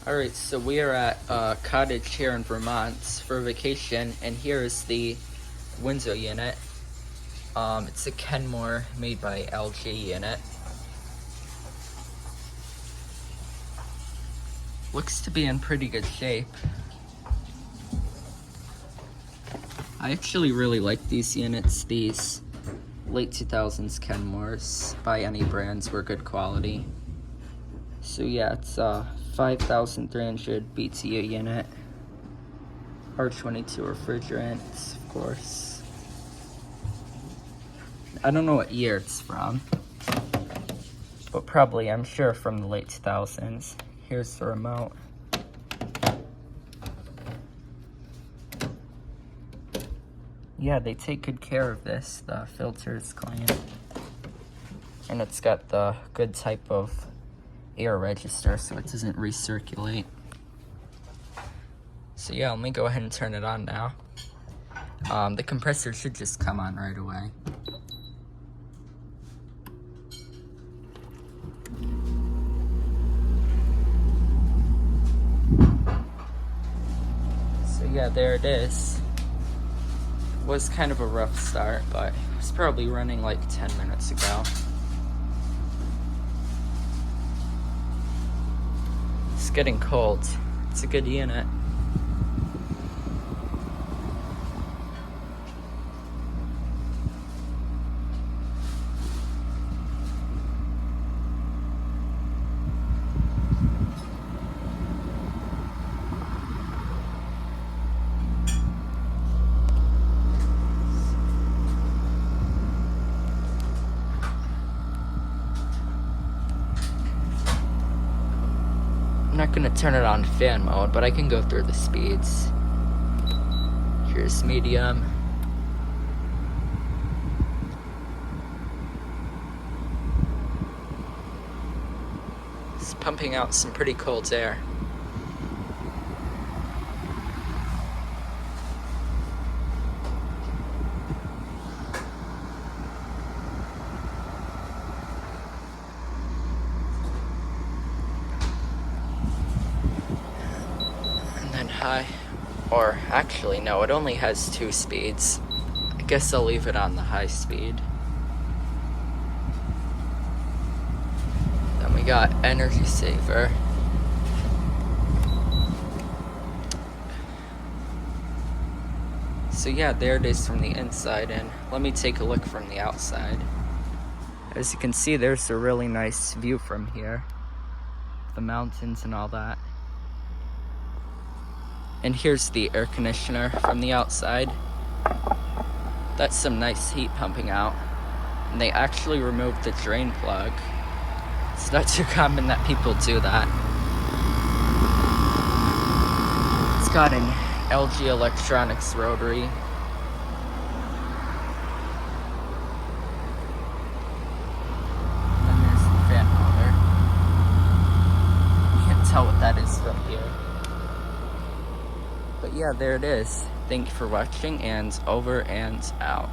Alright, so we are at a cottage here in Vermont for vacation, and here is the window unit. It's a Kenmore made by LG unit. Looks to be in pretty good shape. I actually really like these units. These late 2000s Kenmores by any brands were good quality. So yeah, it's a 5,300 BTU unit. R22 refrigerant, of course. I don't know what year it's from, but probably, I'm sure, from the late 2000s. Here's the remote. Yeah, they take good care of this. The filter is clean. And it's got the good type of air register so it doesn't recirculate. So yeah, let me go ahead and turn it on now. The compressor should just come on right away. So yeah, there it is. It was kind of a rough start, but it was probably running like 10 minutes ago. It's getting cold. It's a good unit. I'm not gonna turn it on fan mode, but I can go through the speeds. Here's medium. It's pumping out some pretty cold air. High, or actually no, it only has 2 speeds. I guess I'll leave it on the high speed. Then we got energy saver. So yeah, there it is from the inside, and let me take a look from the outside. As you can see, there's a really nice view from here, the mountains and all that. And here's the air conditioner from the outside. That's some nice heat pumping out. And they actually removed the drain plug. It's not too common that people do that. It's got an LG Electronics rotary. And there's the fan motor. You can't tell what that is from here. But yeah, there it is. Thank you for watching, and over and out.